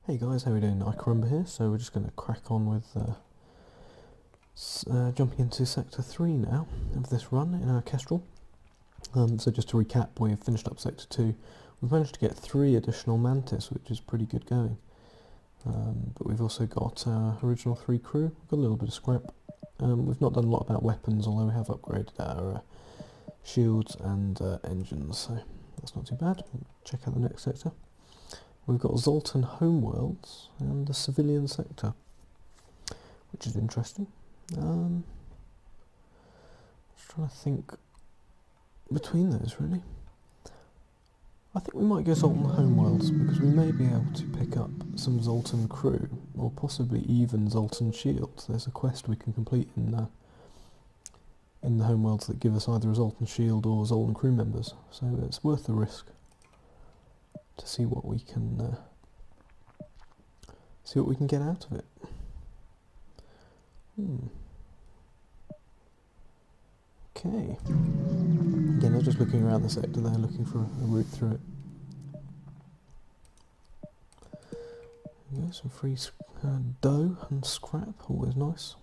Hey guys, how are we doing? Icarumba here, so we're just going to crack on with jumping into Sector 3 now of this run in our Kestrel. So just to recap, we've finished up Sector 2. We've managed to get 3 additional Mantis, which is pretty good going. But we've also got our original 3 crew, we've got a little bit of scrap. We've not done a lot about weapons, although we have upgraded our shields and engines, so that's not too bad. We'll check out the next sector. We've got Zoltan homeworlds and the civilian sector, which is interesting. Just trying to think between those, really. I think we might go Zoltan homeworlds because we may be able to pick up some Zoltan crew, or possibly even Zoltan shields. There's a quest we can complete in the homeworlds that give us either a Zoltan shield or Zoltan crew members, so it's worth the risk to see what we can get out of it. Okay. Again, I was just looking around the sector there, looking for a route through it. There we go, some free dough and scrap, always nice.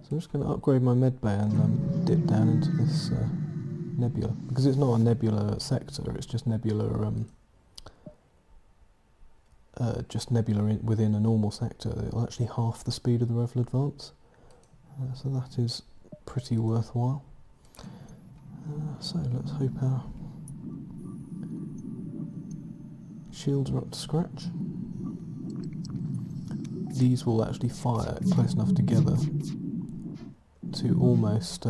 So I'm just going to upgrade my medbay and dip down into this nebula, because it's not a nebula sector, it's just nebula within a normal sector. It'll actually half the speed of the Revel Advance, so that is pretty worthwhile. So let's hope our shields are up to scratch. These will actually fire close enough together to almost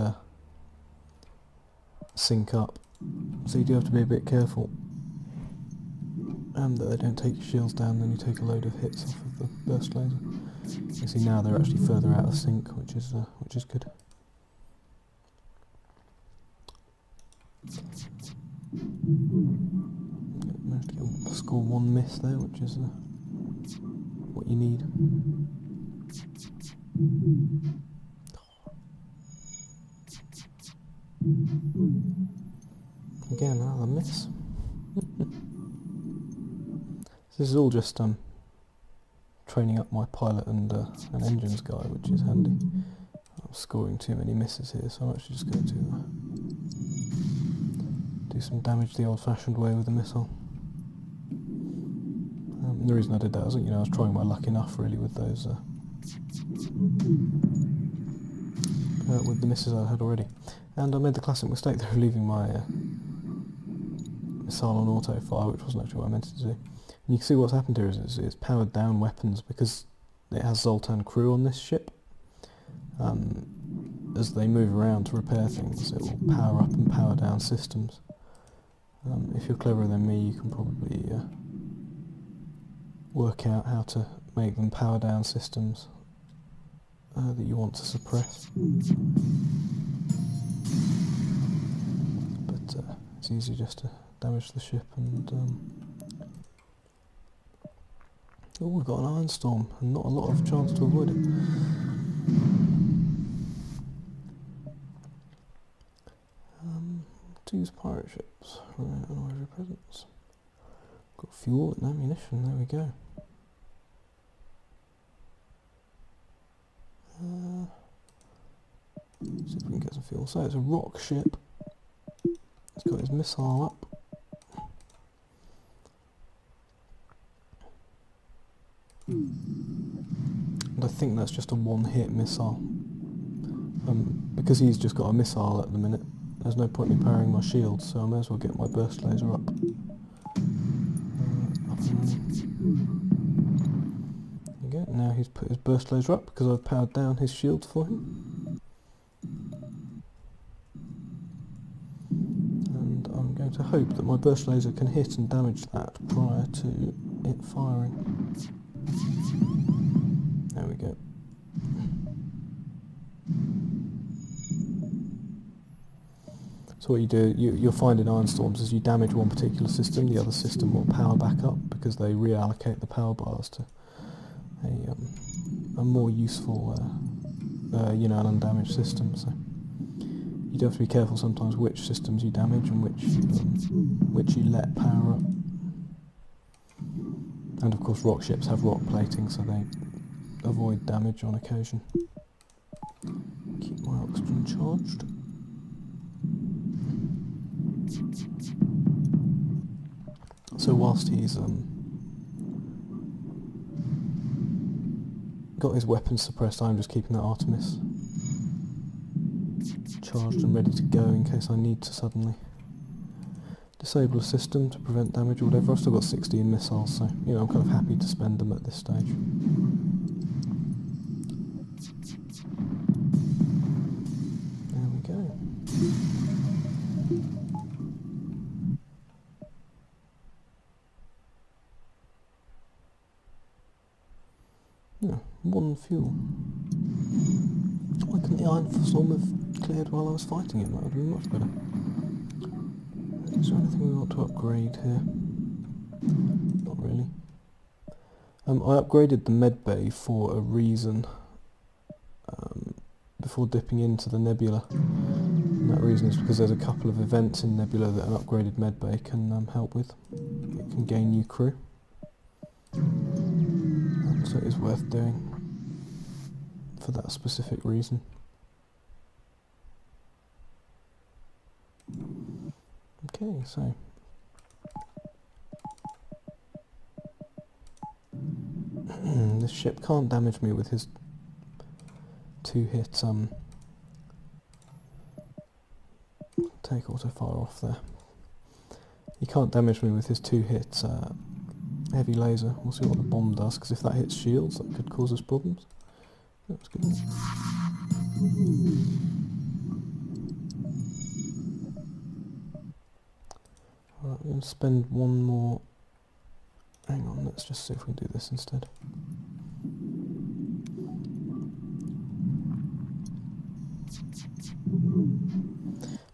sync up, so you do have to be a bit careful, and that they don't take your shields down, then you take a load of hits off of the burst laser. You see now they're actually further out of sync, which is good. Managed to score 1 miss there, which is what you need. Again, another miss. This is all just training up my pilot and engines guy, which is handy. I'm scoring too many misses here, so I'm actually just going to do some damage the old-fashioned way with the missile. The reason I did that was, I was trying my luck enough really with those with the misses I had already, and I made the classic mistake there of leaving my missile on auto fire, which wasn't actually what I meant to do. And you can see what's happened here is it's powered down weapons because it has Zoltan crew on this ship. As they move around to repair things, it will power up and power down systems. If you're cleverer than me, you can probably work out how to make them power down systems that you want to suppress. But it's easy just to damage the ship and... Oh, we've got an iron storm and not a lot of chance to avoid it. To use pirate ships. Right, where's your presence? Got fuel and ammunition, there we go. See if we can get some fuel. So it's a rock ship. It's got his missile up. And I think that's just a one-hit missile. Because he's just got a missile at the minute, there's no point in me powering my shield, so I may as well get my burst laser up. There you go, now he's put his burst laser up because I've powered down his shield for him. And I'm going to hope that my burst laser can hit and damage that prior to it firing. There we go. So what you do, you'll find in iron storms is you damage one particular system, the other system will power back up because they reallocate the power bars to a more useful, an undamaged system. So you do have to be careful sometimes which systems you damage and which you let power up. And of course rock ships have rock plating, so they avoid damage on occasion. Keep my oxygen charged. So whilst he's got his weapons suppressed, I'm just keeping that Artemis charged and ready to go in case I need to suddenly disable a system to prevent damage or whatever. I've still got 16 missiles, so you know I'm kind of happy to spend them at this stage. There we go. Yeah, 1 fuel. Why couldn't the Iron Storm have cleared while I was fighting it? That would have been much better. Is there anything we want to upgrade here? Not really. I upgraded the med bay for a reason before dipping into the nebula. And that reason is because there's a couple of events in Nebula that an upgraded med bay can help with. It can gain new crew. So it is worth doing for that specific reason. Okay, so this ship can't damage me with his 2-hit take auto fire off there. He can't damage me with his 2-hit heavy laser. We'll see what the bomb does, because if that hits shields that could cause us problems. That's good. Alright, we're going to spend one more. Hang on, let's just see if we can do this instead.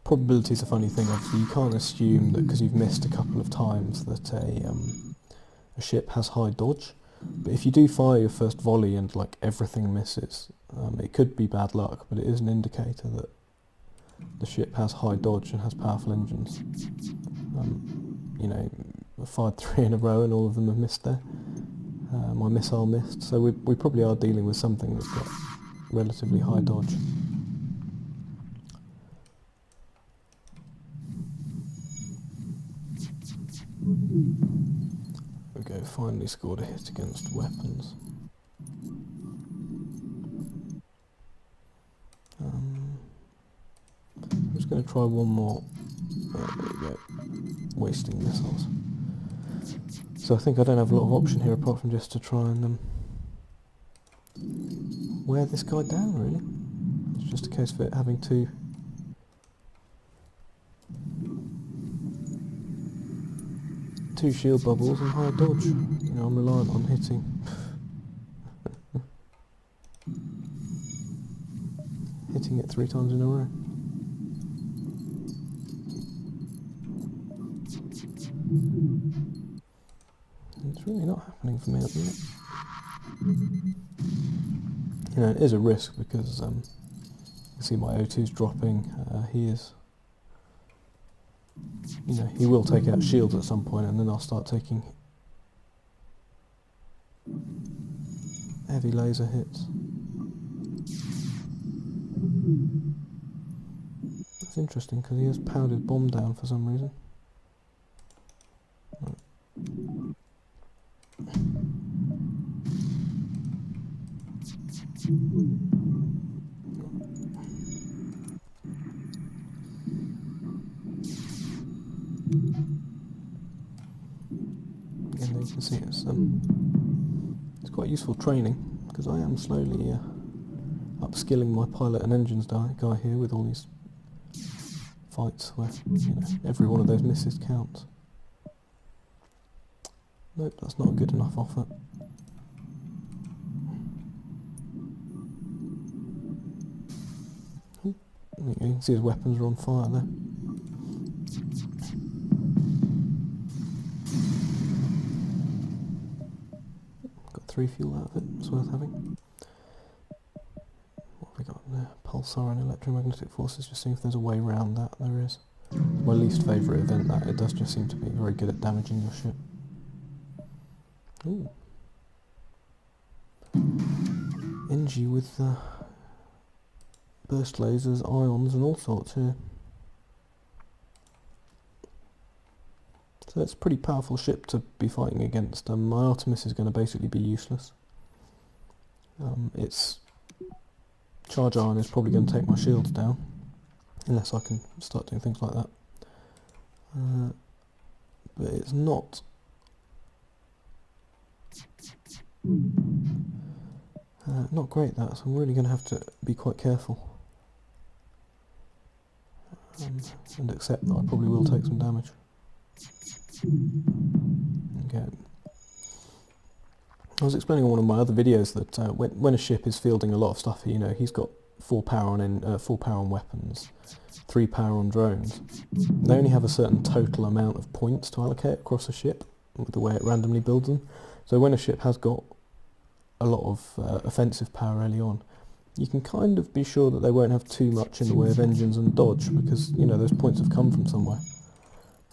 Probability is a funny thing. Obviously, you can't assume that because you've missed a couple of times that a ship has high dodge. But if you do fire your first volley and like everything misses, it could be bad luck, but it is an indicator that the ship has high dodge and has powerful engines. You know, I fired 3 in a row and all of them have missed there. My missile missed, so we probably are dealing with something that's got relatively high dodge. Okay, finally scored a hit against weapons. I'm just going to try one more. There we go. Wasting missiles. So I think I don't have a lot of option here apart from just to try and wear this guy down, really. It's just a case of it having to two shield bubbles and high dodge. You know, I'm reliant on hitting. Hitting it 3 times in a row. It's really not happening for me at the minute. You know, it is a risk because you can see my O2's dropping. He is. You know, he will take out shields at some point, and then I'll start taking heavy laser hits. That's interesting because he has powdered bomb down for some reason. Right. Again, there you can see it's quite useful training because I am slowly upskilling my pilot and engines guy here with all these fights where you know every one of those misses counts. Nope, that's not a good enough offer. You can see his weapons are on fire there. Got 3 fuel out of it, it's worth having. What have we got there? Pulsar and electromagnetic forces, just seeing if there's a way around that. There is. My least favourite event, that it does just seem to be very good at damaging your ship. Ooh. Engie with burst lasers, ions and all sorts here. So it's a pretty powerful ship to be fighting against. My Artemis is going to basically be useless. Its charge ion is probably going to take my shields down, unless I can start doing things like that. But it's not not great, that, so I'm really going to have to be quite careful and accept that I probably will take some damage. Okay. I was explaining on one of my other videos that when a ship is fielding a lot of stuff, you know, he's got 4 power on weapons, 3 power on drones. They only have a certain total amount of points to allocate across a ship with the way it randomly builds them. So when a ship has got a lot of offensive power early on, you can kind of be sure that they won't have too much in the way of engines and dodge, because, you know, those points have come from somewhere.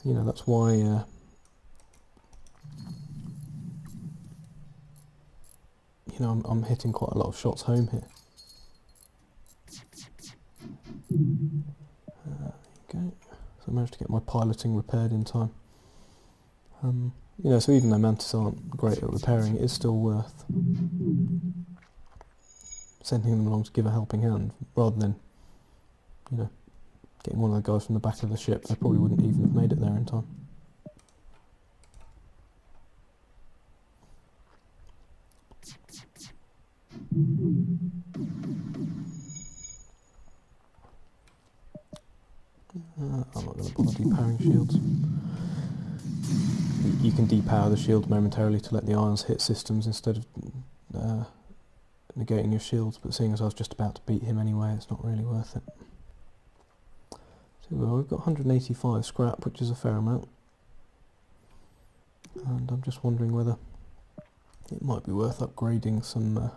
You know, that's why you know, I'm hitting quite a lot of shots home here. Okay, so I managed to get my piloting repaired in time. You know, so even though Mantis aren't great at repairing, it is still worth sending them along to give a helping hand, rather than, you know, getting one of the guys from the back of the ship. They probably wouldn't even have made it there in time. I'm not going to bother depowering shields. You can depower the shield momentarily to let the ions hit systems instead of negating your shields, but seeing as I was just about to beat him anyway, it's not really worth it. So we've got 185 scrap, which is a fair amount, and I'm just wondering whether it might be worth upgrading some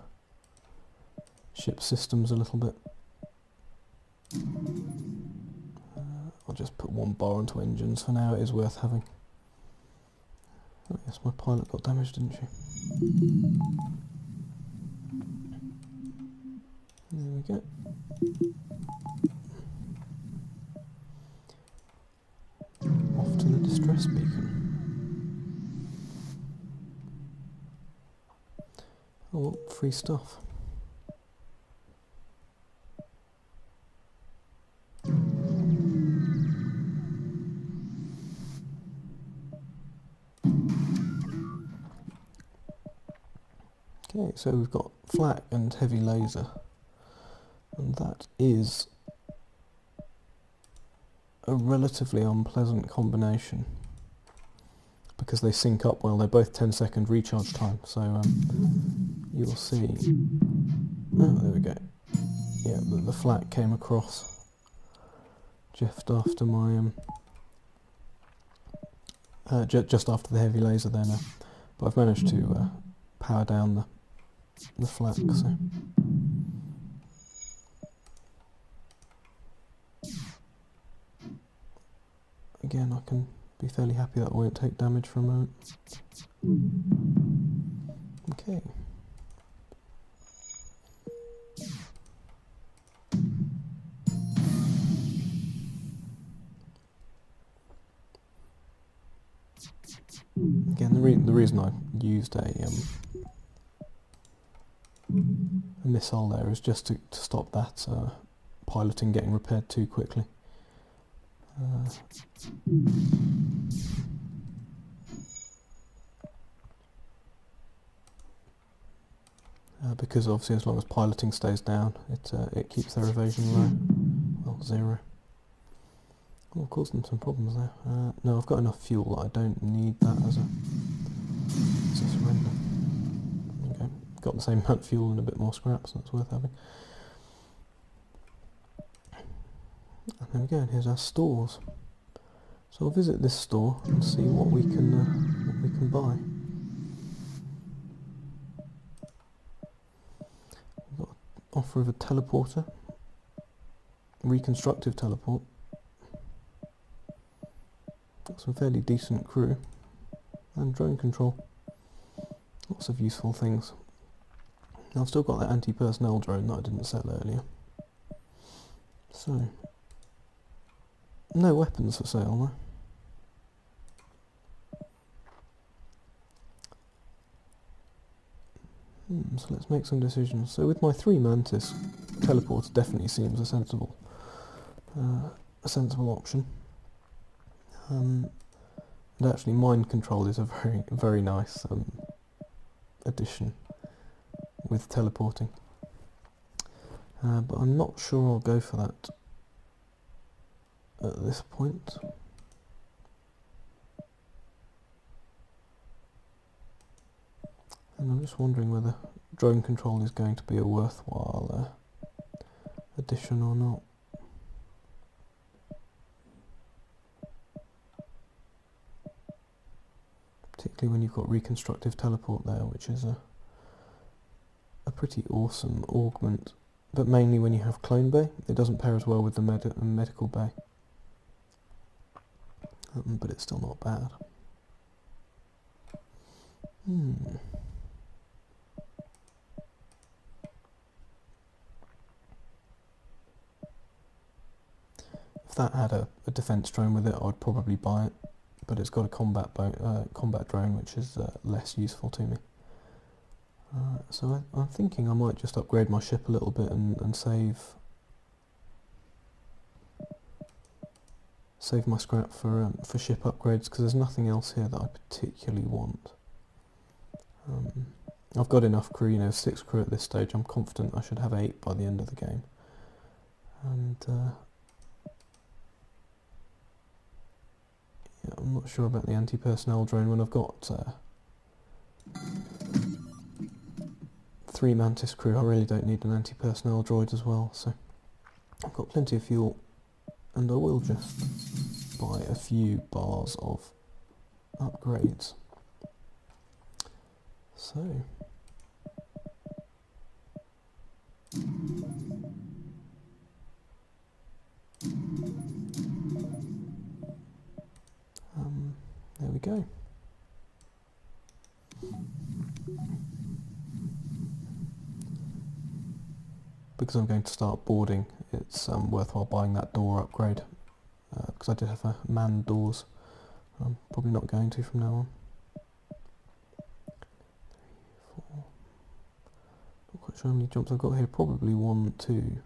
ship systems a little bit. I'll just put 1 bar onto engines for now. It is worth having. Oh yes, my pilot got damaged, didn't she? There we go. Off to the distress beacon. Oh, well, free stuff. Okay, so we've got flak and heavy laser, and that is a relatively unpleasant combination because they sync up well. They're both 10-second recharge time, so you'll see. Oh, there we go. Yeah, the flak came across just after my just after the heavy laser there now, but I've managed to power down the flak, so again I can be fairly happy that I won't take damage for a moment. Okay. Again, the reason I used a missile there is just to stop that piloting getting repaired too quickly. Because obviously as long as piloting stays down, it keeps their evasion low, well, 0. Oh, caused them some problems there. No, I've got enough fuel that I don't need that as a surrender. Okay, got the same amount of fuel and a bit more scrap, so that's worth having. And there we go, and here's our stores. So I'll visit this store and see what we can buy. We've got an offer of a teleporter, reconstructive teleport. Got some fairly decent crew. And drone control. Lots of useful things. Now I've still got that anti-personnel drone that I didn't sell earlier. So, no weapons for sale though. So let's make some decisions. So with my 3 Mantis, teleporter definitely seems a sensible option. And actually mind control is a very nice addition with teleporting. But I'm not sure I'll go for that at this point. And I'm just wondering whether drone control is going to be a worthwhile addition or not. Particularly when you've got reconstructive teleport there, which is a pretty awesome augment. But mainly when you have clone bay, it doesn't pair as well with the medical bay. But it's still not bad. If that had a defense drone with it, I'd probably buy it. But it's got a combat drone, which is less useful to me. So I'm thinking I might just upgrade my ship a little bit and save my scrap for ship upgrades, because there's nothing else here that I particularly want. I've got enough crew, 6 crew at this stage. I'm confident I should have 8 by the end of the game. And yeah, I'm not sure about the anti-personnel drone when I've got 3 Mantis crew. I really don't need an anti-personnel droid as well, so I've got plenty of fuel, and I will just buy a few bars of upgrades. So there we go. Because I'm going to start boarding, it's worthwhile buying that door upgrade, because I did have manned doors. I'm probably not going to from now on. 3, 4. Not quite sure how many jumps I've got here. Probably 1, 2,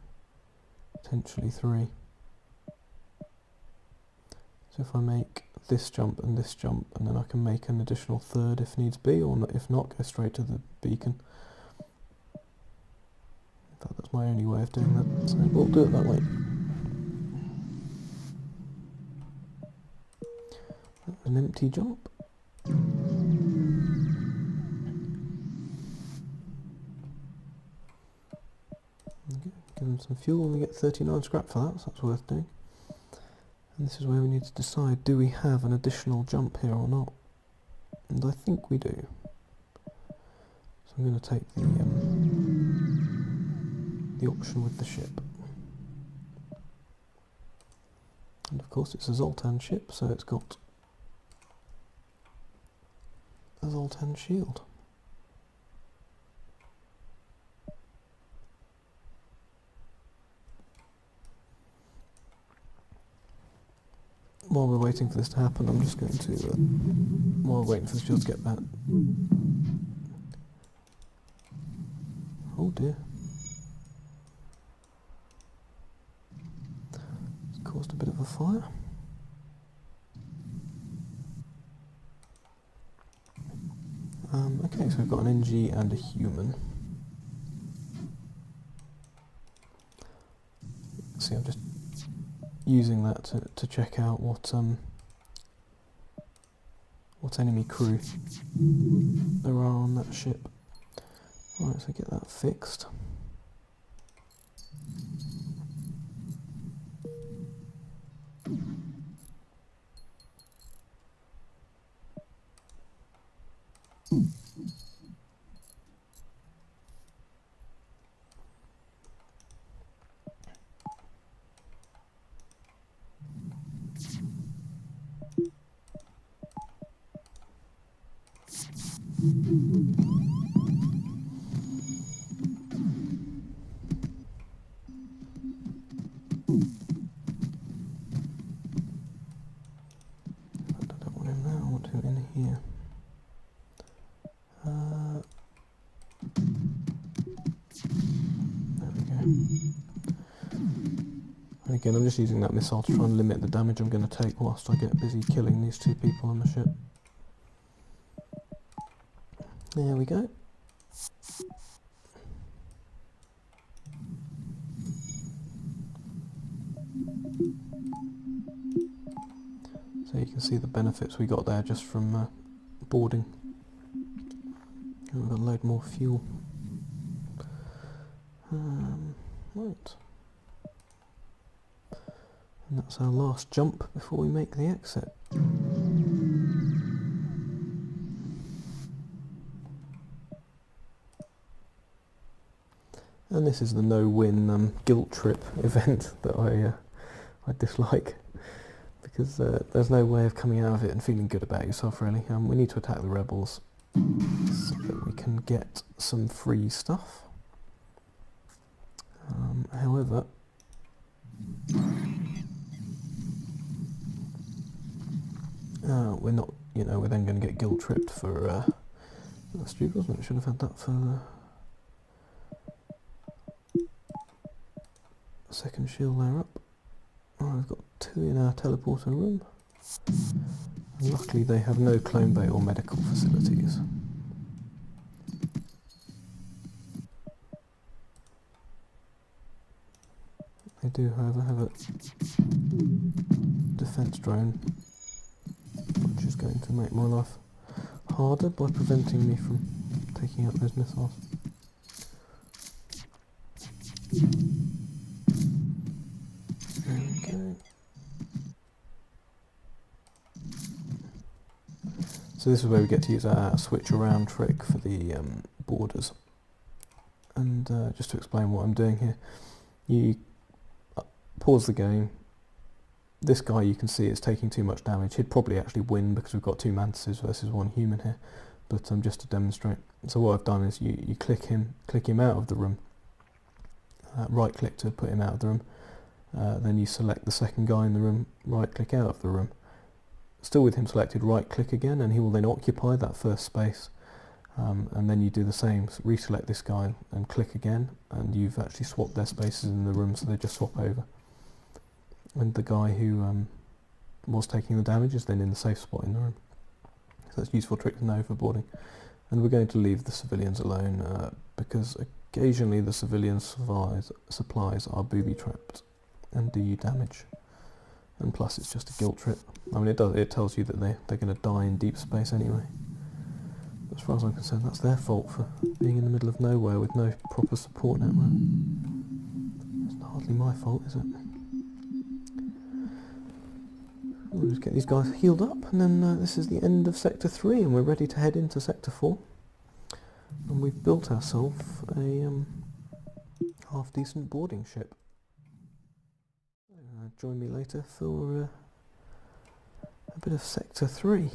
potentially 3. So if I make this jump, and then I can make an additional 3rd if needs be, or if not, go straight to the beacon. In fact, that's my only way of doing that, so we'll do it that way. An empty jump. Okay, give them some fuel and we get 39 scrap for that, so that's worth doing. And this is where we need to decide, do we have an additional jump here or not? And I think we do. So I'm going to take the option with the ship. And of course it's a Zoltan ship, so it's got a Zoltan shield. While we're waiting for this to happen, I'm just going to, while we're waiting for the shield to get back. Oh dear. It's caused a bit of a fire. Okay, so we've got an NG and a human. See, I'm just using that to check out what enemy crew there are on that ship. Right, so get that fixed. I don't want him there, I want him in here. There we go. And again, I'm just using that missile to try and limit the damage I'm going to take whilst I get busy killing these two people on the ship. There we go. So you can see the benefits we got there just from boarding. And we've got a load more fuel. Right. And that's our last jump before we make the exit. And this is the no-win guilt trip event that I dislike, because there's no way of coming out of it and feeling good about yourself, really. We need to attack the rebels so that we can get some free stuff. However, we're not, we're then going to get guilt tripped for that's stupid, wasn't it? Should have had that for the second shield layer up. Oh, we've got 2 in our teleporter room. And luckily they have no clone bay or medical facilities. They do, however, have a defense drone, which is going to make my life harder by preventing me from taking out those missiles. There we go. So this is where we get to use our switch around trick for the borders. And just to explain what I'm doing here, you pause the game. This guy, you can see, is taking too much damage. He'd probably actually win because we've got 2 mantises versus 1 human here, but just to demonstrate. So what I've done is you click him out of the room, right click to put him out of the room, then you select the second guy in the room, right click out of the room. Still with him selected, right click again, and he will then occupy that first space, and then you do the same, so reselect this guy and click again, and you've actually swapped their spaces in the room, so they just swap over. And the guy who was taking the damage is then in the safe spot in the room. So that's a useful trick to know for boarding. And we're going to leave the civilians alone because occasionally the civilian supplies are booby-trapped and do you damage. And plus it's just a guilt trip. I mean, it tells you that they're going to die in deep space anyway. But as far as I'm concerned, that's their fault for being in the middle of nowhere with no proper support network. It's hardly my fault, is it? We'll just get these guys healed up, and then this is the end of Sector 3, and we're ready to head into Sector 4. And we've built ourselves a half-decent boarding ship. Join me later for a bit of Sector 3.